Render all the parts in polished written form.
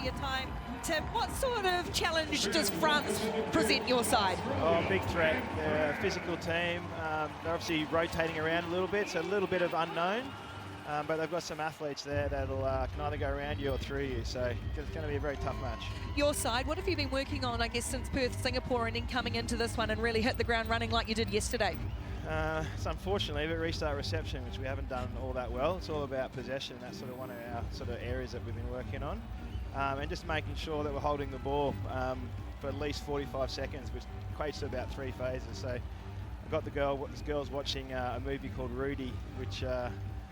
of your time. Tim, what sort of challenge does France present your side? Oh, big threat. They're a physical team. They're obviously rotating around a little bit, so a little bit of unknown. But they've got some athletes there that'll can either go around you or through you, so it's going to be a very tough match. Your side, what have you been working on, I guess, since Perth, Singapore, and then coming into this one and really hit the ground running like you did yesterday? It's unfortunately a bit restart reception, which we haven't done all that well. It's all about possession. That's sort of one of our sort of areas that we've been working on. And just making sure that we're holding the ball for at least 45 seconds, which equates to about 3 phases. So I got the girls watching a movie called Rudy, which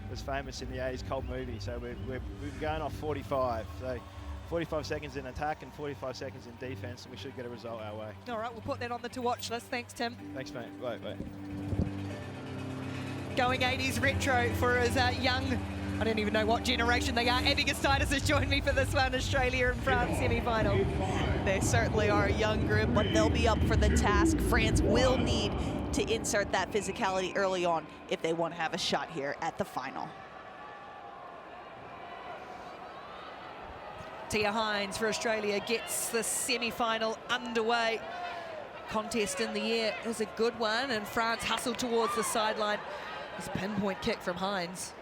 was famous in the 80s, cult movie. So we're going off 45. So 45 seconds in attack and 45 seconds in defense, and we should get a result our way. All right, we'll put that on the to-watch list. Thanks, Tim. Thanks, mate. Bye. Going 80s retro for his young, I don't even know what generation they are. Abby Gustitis has joined me for this one, Australia and France semi-final. They certainly are a young group, but they'll be up for the task. France will need to insert that physicality early on if they want to have a shot here at the final. Tia Hines for Australia gets the semi-final underway. Contest in the air is a good one, and France hustled towards the sideline. This pinpoint kick from Hines.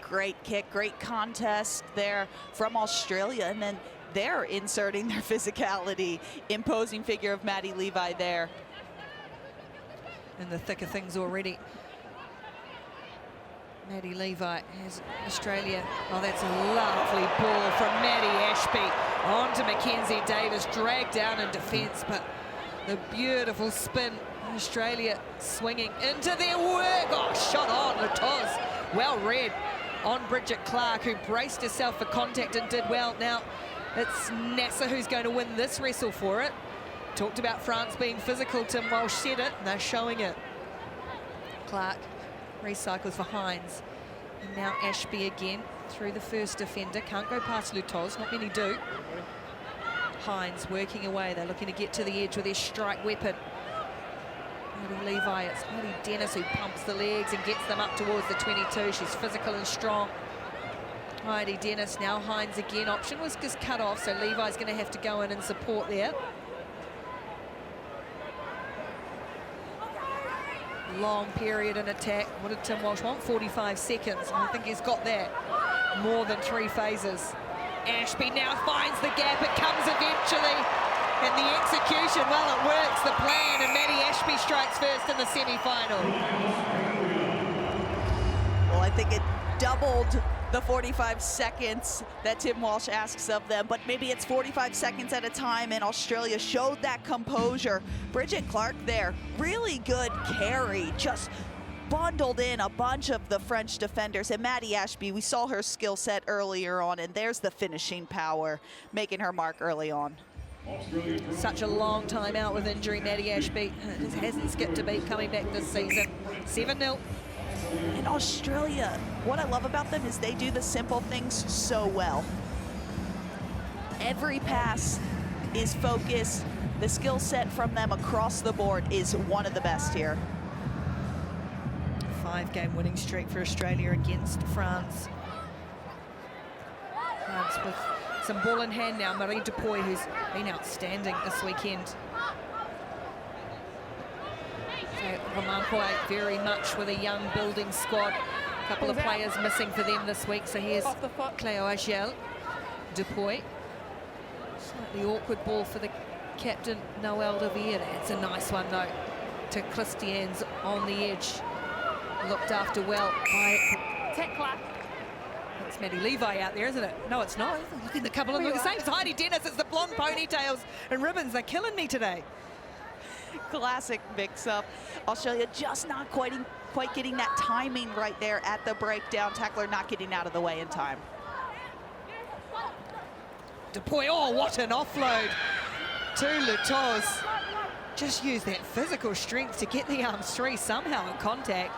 Great kick, great contest there from Australia, and then they're inserting their physicality. Imposing figure of Maddie Levi there. In the thick of things already. Maddie Levi has Australia. Oh, that's a lovely ball from Maddie Ashby. On to Mackenzie Davis, dragged down in defence, but the beautiful spin. Australia swinging into their work. Oh, shot on, Latoz. Well read on Bridget Clark, who braced herself for contact and did well. Now, it's Nasser who's going to win this wrestle for it. Talked about France being physical, Tim Walsh said it, and they're showing it. Clark recycles for Hines. And now Ashby again through the first defender. Can't go past Latoz, not many do. Hines working away. They're looking to get to the edge with their strike weapon. Maddie Levi, it's Heidi Dennis who pumps the legs and gets them up towards the 22. She's physical and strong. Heidi Dennis, now Hines again. Option was just cut off, so Levi's going to have to go in and support there. Long period in attack. What did Tim Walsh want? 45 seconds. I think he's got that. More than 3 phases. Ashby now finds the gap. It comes eventually. And the execution, well, it works, the plan, and Maddie Ashby strikes first in the semi-final. Well, I think it doubled the 45 seconds that Tim Walsh asks of them, but maybe it's 45 seconds at a time, and Australia showed that composure. Bridget Clark there, really good carry, just bundled in a bunch of the French defenders. And Maddie Ashby, we saw her skill set earlier on, and there's the finishing power, making her mark early on. Such a long time out with injury, Maddie Ashby. Hasn't skipped a beat coming back this season. 7-0. In Australia, what I love about them is they do the simple things so well. Every pass is focused. The skill set from them across the board is one of the best here. 5-game winning streak for Australia against France. France with some ball in hand now. Marie Dupuy, who's been outstanding this weekend. So Romanquois very much with a young building squad. A couple of players missing for them this week. So here's Cleo Agel. Dupuy. Slightly awkward ball for the captain, Noelle de Vere. It's a nice one, though, to Christiane's on the edge. Looked after well by... It's Maddie Levi out there, isn't it? No, it's not. Look at the couple of them. The same as Heidi Dennis. It's the blonde ponytails and ribbons. They're killing me today. Classic mix-up. Australia just not quite getting that timing right there at the breakdown. Tackler not getting out of the way in time. Dupuy, oh, what an offload to Latoz. Just use that physical strength to get the arms free somehow in contact.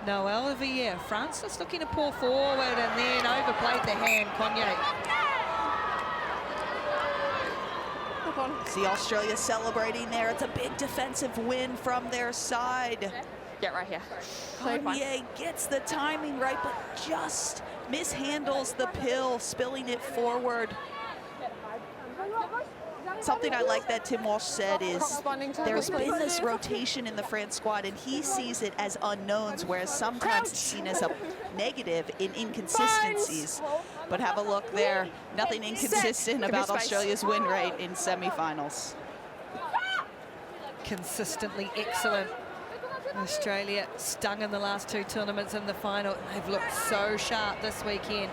Noelle de Vere, France just looking to pull forward and then overplayed the hand, Cognier. See Australia celebrating there. It's a big defensive win from their side. Get right here. Cognier gets the timing right, but just mishandles the pill, spilling it forward. Something I like that Tim Walsh said is there's been this rotation in the France squad, and he sees it as unknowns, whereas sometimes it's seen as a negative in inconsistencies. But have a look there. Nothing inconsistent about Australia's win rate in semifinals. Consistently excellent. Australia stung in the last 2 tournaments in the final. They've looked so sharp this weekend.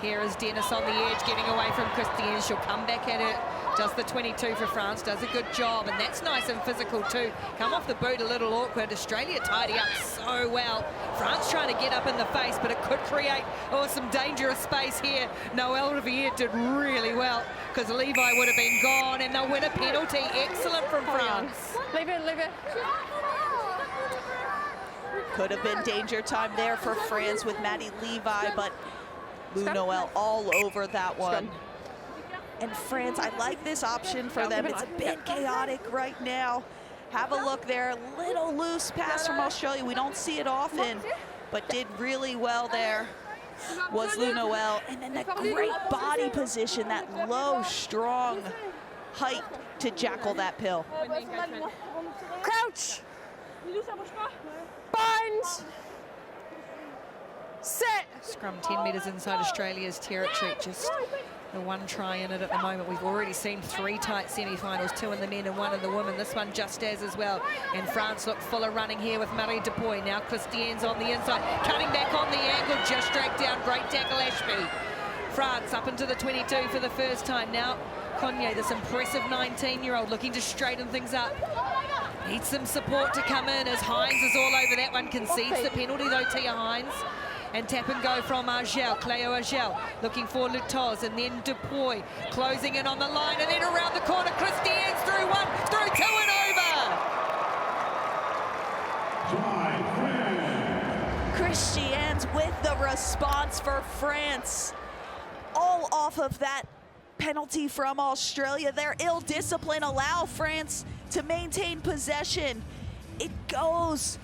Here is Dennis on the edge, getting away from Christiane. She'll come back at it. Does the 22 for France, does a good job, and that's nice and physical too. Come off the boot a little awkward. Australia tidy up so well. France trying to get up in the face, but it could create some dangerous space here. Noelle Riviere did really well, because Levi would have been gone, and they'll win a penalty. Excellent from France. Leave it. Could have been danger time there for France with Maddie Levi, but Lou Noel all over that one. And France, I like this option for them. It's a bit chaotic right now. Have a look there. Little loose pass from Australia. We don't see it often, but did really well there was Lou Noel. And then that great body position, that low, strong height to jackal that pill. Crouch. Bind. Set. Scrum 10 metres inside Australia's territory. Just the one try in it at the moment. We've already seen 3 tight semi-finals, 2 in the men and 1 in the women. This one just as well. And France look full of running here with Marie Dupuy. Now Christiane's on the inside, cutting back on the angle, just dragged down. Great tackle, Ashby. France up into the 22 for the first time. Now Cognier, this impressive 19-year-old, looking to straighten things up. Needs some support to come in as Hines is all over that one. Concedes the penalty though, Tia Hines. And tap and go from Argel, Cleo Argel, looking for Lutoz, and then Dupuy closing in on the line, and then around the corner, Christiane's through 1, through 2 and over. Christiane's with the response for France. All off of that penalty from Australia. Their ill discipline allow France to maintain possession. It goes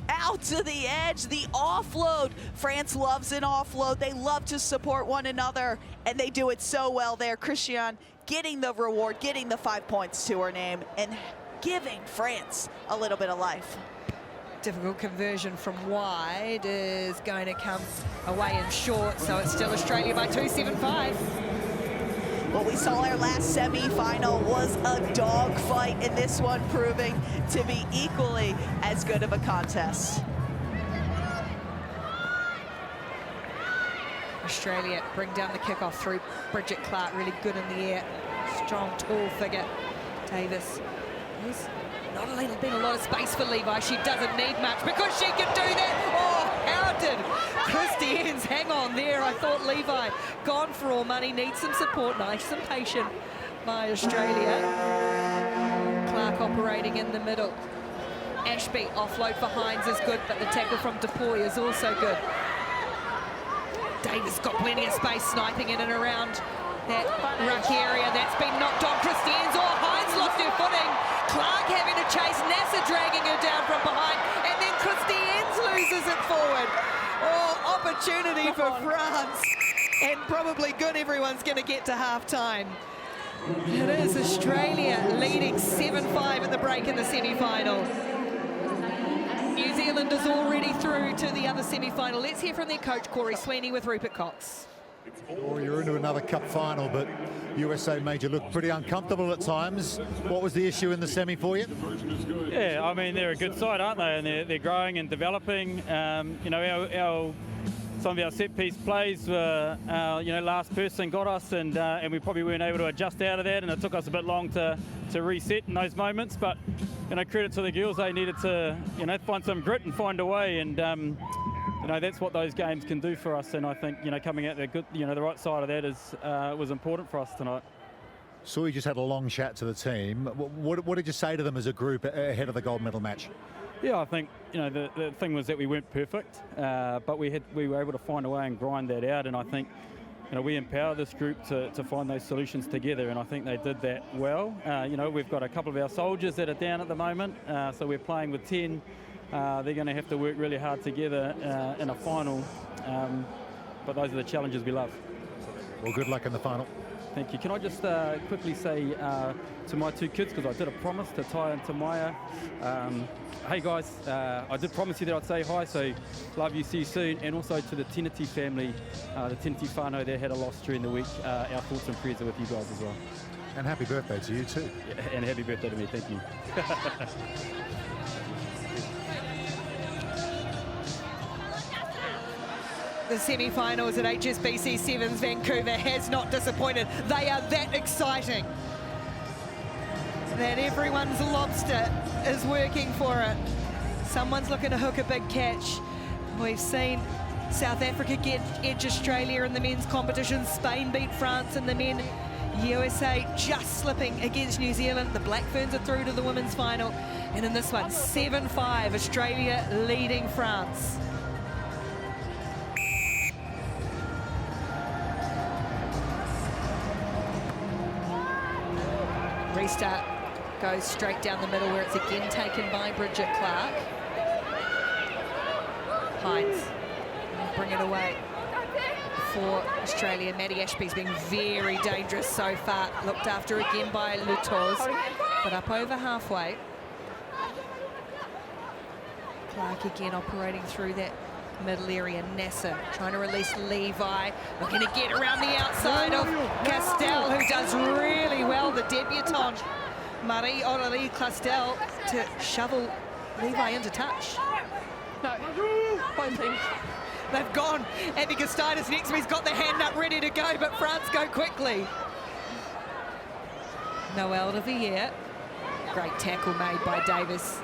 out to the edge, the offload. France loves an offload. They love to support one another, and they do it so well there. Christiane getting the reward, getting the 5 points to her name, and giving France a little bit of life. Difficult conversion from wide is going to come away in short, so it's still Australia by 2.75. What we saw our last semi-final was a dogfight, and this one proving to be equally as good of a contest. Australia bring down the kickoff through Bridget Clark, really good in the air. Strong, tall figure. Davis. There's not been a lot of space for Levi. She doesn't need much because she can do that. Oh, how did Christiane's hang on there? I thought Levi gone for all money, needs some support. Nice and patient by Australia. Clark operating in the middle. Ashby offload for Hines is good, but the tackle from Dupuy is also good. Davis got plenty of space, sniping in and around that ruck area. That's been knocked on Christiane's. Oh, Hines lost her footing. Clark having to chase, Nasser dragging her down from behind, and then Christiane's loses it forward. Oh, opportunity for France, and probably good everyone's going to get to half-time. It is Australia leading 7-5 at the break in the semi-final. New Zealand is already through to the other semi-final. Let's hear from their coach, Corey Sweeney, with Rupert Cox. Well, you're into another cup final, but USA made you look pretty uncomfortable at times. What was the issue in the semi for you? Yeah, I mean, they're a good side, aren't they? And they're growing and developing. You know, some of our set-piece plays were, last person got us, and we probably weren't able to adjust out of that, and it took us a bit long to reset in those moments. But, credit to the girls, they needed to, find some grit and find a way, and that's what those games can do for us. And I think, coming out there good, the right side of that was important for us tonight. So you just had a long chat to the team. What did you say to them as a group ahead of the gold medal match? Yeah, I think the thing was that we weren't perfect, but we were able to find a way and grind that out. And I think we empower this group to find those solutions together, and I think they did that well. We've got a couple of our soldiers that are down at the moment, so we're playing with 10. They're going to have to work really hard together in a final, but those are the challenges we love. Well, good luck in the final. Thank you. Can I just quickly say to my two kids, because I did a promise to Ty and to Maya, hey guys, I did promise you that I'd say hi, so love you, see you soon. And also to the Tiniti family, the Tiniti whānau, they had a loss during the week. Our thoughts and prayers are with you guys as well. And happy birthday to you too. Yeah, and happy birthday to me, thank you. The semi-finals at HSBC Sevens Vancouver has not disappointed. They are that exciting that everyone's lobster is working for it. Someone's looking to hook a big catch. We've seen South Africa edge Australia in the men's competition. Spain beat France in the men. USA just slipping against New Zealand. The Black Ferns are through to the women's final. And in this one, 7-5, Australia leading France. Restart goes straight down the middle where it's again taken by Bridget Clark. Hines bring it away for Australia. Maddie Ashby's been very dangerous so far. Looked after again by Lutoz, but up over halfway. Clark again operating through that middle area. Nasser trying to release Levi, looking to get around the outside of Castell, who does really well, the debutante Marie Aurélie Castell, to shovel Levi into touch. No, one thing. They've gone. Abby Gustitis next to me's got the hand up ready to go, but France go quickly. Noelle de Villiers. Great tackle made by Davis.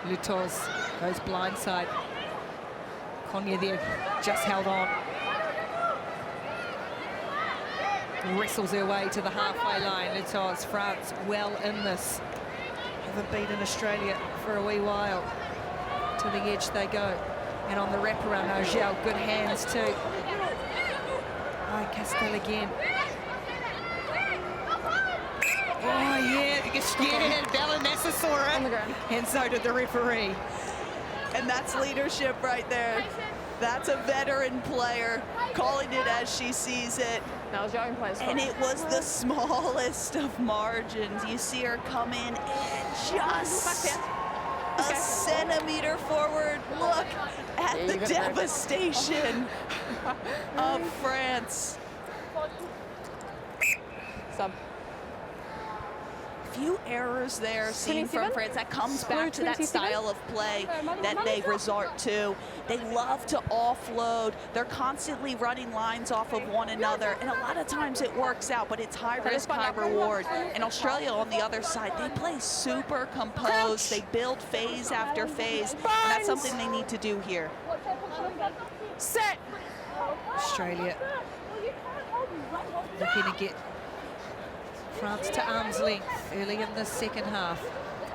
Lutoz goes blindside. Konya there just held on. Wrestles her way to the halfway line. Lutoz, France well in this. Haven't beaten Australia for a wee while. To the edge they go. And on the wraparound, Argel, good hands too. Castell again. Oh yeah, Balanessa saw it. On the ground. And so did the referee. And that's leadership right there. That's a veteran player calling it as she sees it. That was young players. And it was the smallest of margins. You see her come in and just a centimeter forward. Look at the devastation of France. Sub. Few errors there seen from France. That comes back to that style of play that they resort to. They love to offload. They're constantly running lines off of one another, and a lot of times it works out, but it's high risk, high reward. And Australia on the other side, they play super composed. They build phase after phase, and that's something they need to do here. Set. Australia looking to get France to arm's length early in the second half.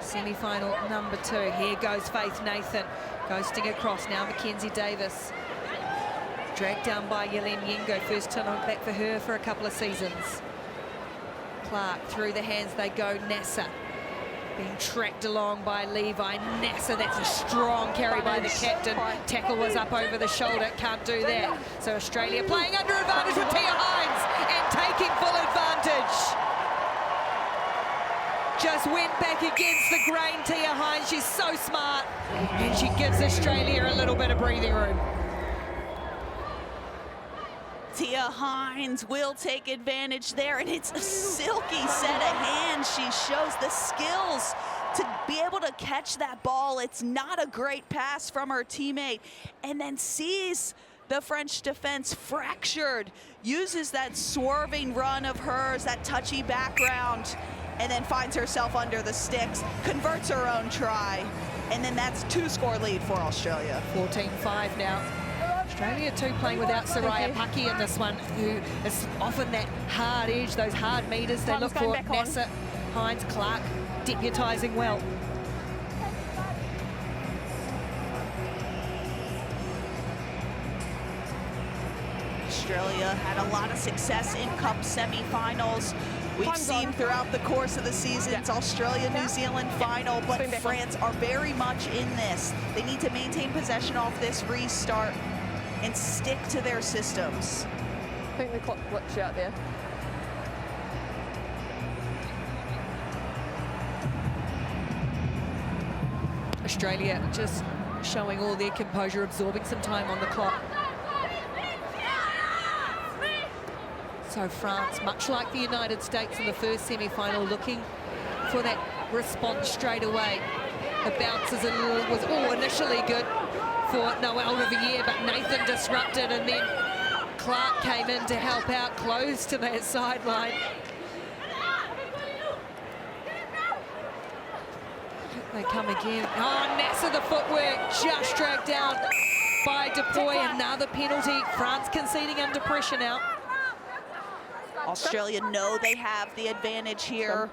Semi-final number 2. Here goes Faith Nathan, ghosting across. Now Mackenzie Davis. Dragged down by Yelene Yengo. First turn on back for her for a couple of seasons. Clark through the hands they go. Nasser being tracked along by Levi. Nasser, that's a strong carry by the captain. Tackle was up over the shoulder, can't do that. So Australia playing under advantage with Tia Hines and taking full advantage. Just went back against the grain, Tia Hines. She's so smart, and she gives Australia a little bit of breathing room. Tia Hines will take advantage there, and it's a silky set of hands. She shows the skills to be able to catch that ball. It's not a great pass from her teammate, and then sees the French defense fractured, uses that swerving run of hers, that touchy background, and then finds herself under the sticks, converts her own try, and then that's 2-score lead for Australia. 14-5 now. Australia too playing without Soraya Paki in this one, who is often that hard edge, those hard meters they look for. Nasser, Hines, Clark deputising well. Australia had a lot of success in Cup semi-finals. We've seen throughout the course of the seasons, Australia-New Zealand final, but France are very much in this. They need to maintain possession off this restart and stick to their systems. I think the clock glitched out there. Australia just showing all their composure, absorbing some time on the clock. So France, much like the United States in the first semi-final, looking for that response straight away. The bounce was initially good for Noel Riviere, but Nathan disrupted, and then Clark came in to help out close to that sideline. They come again. Oh, Nasser, the footwork just dragged down by Dupuy. Another penalty. France conceding under pressure now. Australia know they have the advantage here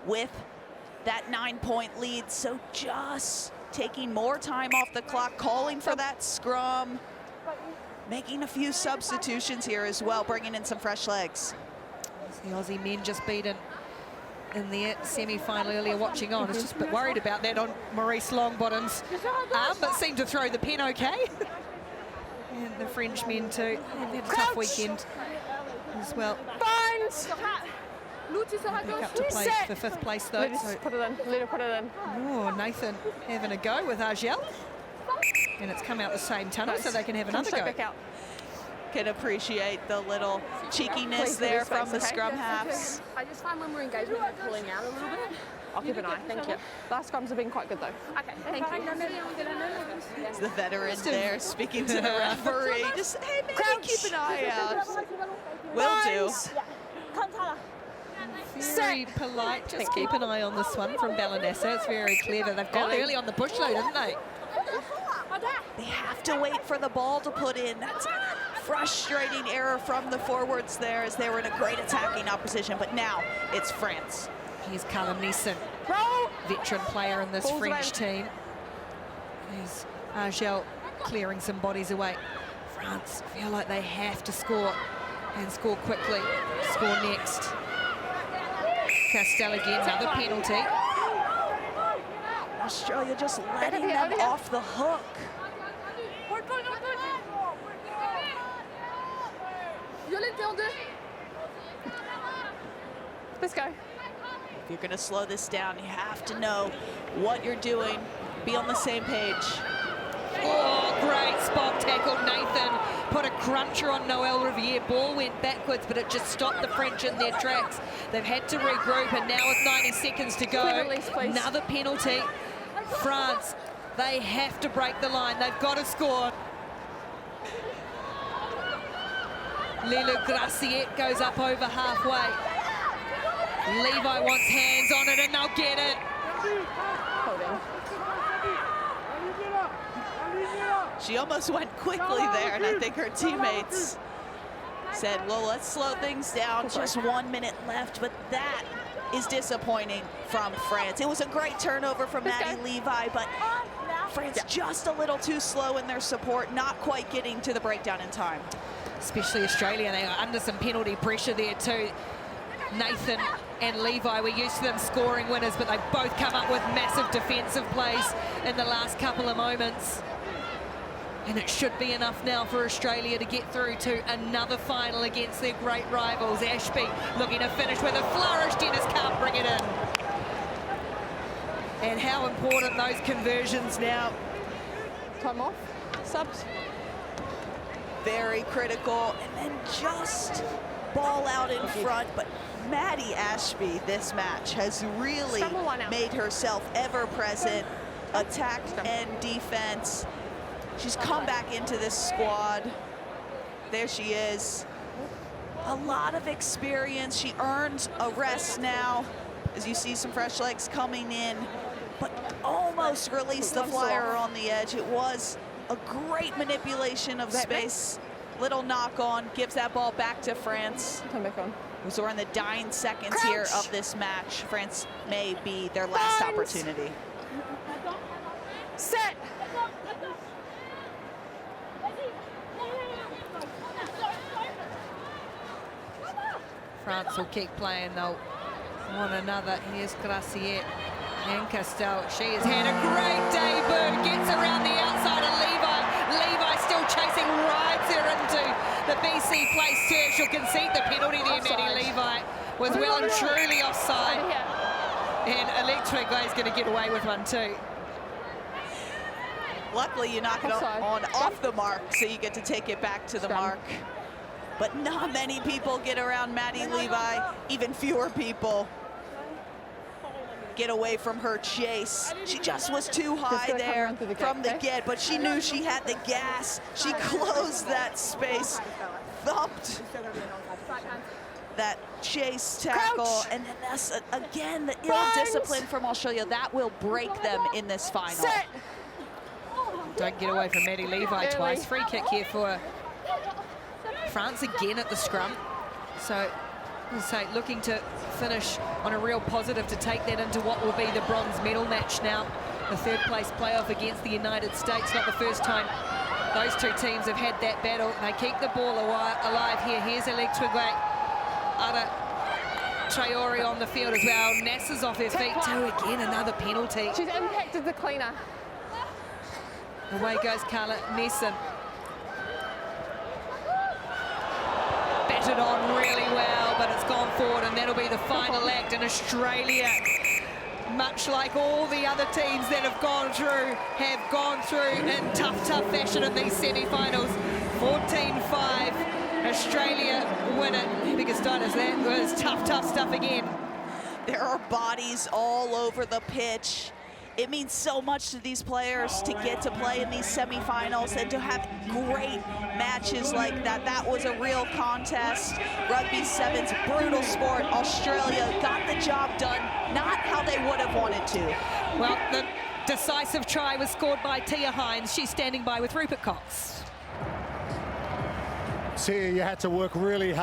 with that 9-point lead, so just taking more time off the clock, calling for that scrum, making a few substitutions here as well, bringing in some fresh legs. The Aussie men just beaten in the semi-final earlier. Watching on, I was just a bit worried about that on Maurice Longbottom's arm, but seemed to throw the pin okay. And the French men too, they've had a tough weekend as well. Back up to play for 5th place though. So, Put it in. Let her put it in. oh, Nathan having a go with Argel. And it's come out the same tunnel, so they can have another go. Back out. Can appreciate the little cheekiness there from the scrum halves. I just find when we're engaged, we're like pulling out a little bit. I'll keep an eye. Thank you. Last scrums have been quite good though. Okay, thank you. It's the veteran there speaking to the referee. Just, hey, man, keep an eye out. Will do. Very polite, just keep an eye on this one from Balanessa. It's very clever. They've gone early on the push though, didn't they? They have to wait for the ball to put in. That's a frustrating error from the forwards there, as they were in a great attacking opposition. But now it's France. Here's Callum Neeson, veteran player in this French team. There's Argel clearing some bodies away. France feel like they have to score, and score quickly. Score next. Castell again, another penalty. Australia just letting them off the hook. Let's go. If you're going to slow this down, you have to know what you're doing. Be on the same page. Oh, great spot tackle. Nathan put a cruncher on Noel Riviere. Ball went backwards, but it just stopped the French in their tracks. They've had to regroup, and now with 90 seconds to go, Release, another penalty. France, they have to break the line. They've got to score. Lelu Graciette goes up over halfway. Levi wants hands on it, and they'll get it. Holding. She almost went quickly there, and I think her teammates said, well, let's slow things down. Just 1 minute left, but that is disappointing from France. It was a great turnover from Maddie Levi, but France just a little too slow in their support, not quite getting to the breakdown in time. Especially Australia, they are under some penalty pressure there too. Nathan and Levi, we're used to them scoring winners, but they both come up with massive defensive plays in the last couple of moments. And it should be enough now for Australia to get through to another final against their great rivals. Ashby looking to finish with a flourish. Dennis can't bring it in. And how important those conversions now. Time off. Subs. Very critical, and then just ball out in front. But Maddie Ashby this match has really made herself ever present, attack and defense. She's come back into this squad. There she is. A lot of experience. She earns a rest now, as you see some fresh legs coming in, but almost released the flyer on the edge. It was a great manipulation of space. Little knock on, gives that ball back to France. Come back on. So we're in the dying seconds here of this match. France may be their last opportunity. Set. France will keep playing though. One another. Here's Graciette and Castell. She has had a great debut. Gets around the outside of Levi. Levi still chasing, rides her into the BC place turf. She'll concede the penalty there. Maddie Levi was well and truly offside. And Electric is going to get away with one too. Luckily, you knock it on off the mark, so you get to take it back to the mark. But not many people get around Maddie Levi, even fewer people get away from her chase. She just was too high there from the get, but she knew she had the gas. She closed that space, thumped that chase tackle, and then that's, again, the ill discipline from Australia. That will break them in this final. Don't get away from Maddie Levi twice. Free kick here for France again at the scrum. So, as I say, looking to finish on a real positive to take that into what will be the bronze medal match now. The third place playoff against the United States. Not the first time those two teams have had that battle. They keep the ball alive here. Here's Electrigue. Ada Traore on the field as well. Nasa's off her feet too. Again, another penalty. She's impacted the cleaner. Away goes Carla Neeson. Batted on really well, but it's gone forward, and that'll be the final act. And Australia, much like all the other teams that have gone through in tough fashion in these semi-finals. 14-5, Australia win it, because that was tough stuff again. There are bodies all over the pitch. It means so much to these players to get to play in these semifinals and to have great matches like that. That was a real contest. Rugby sevens, brutal sport. Australia got the job done, not how they would have wanted to. Well, the decisive try was scored by Tia Hines. She's standing by with Rupert Cox. Tia, you had to work really hard.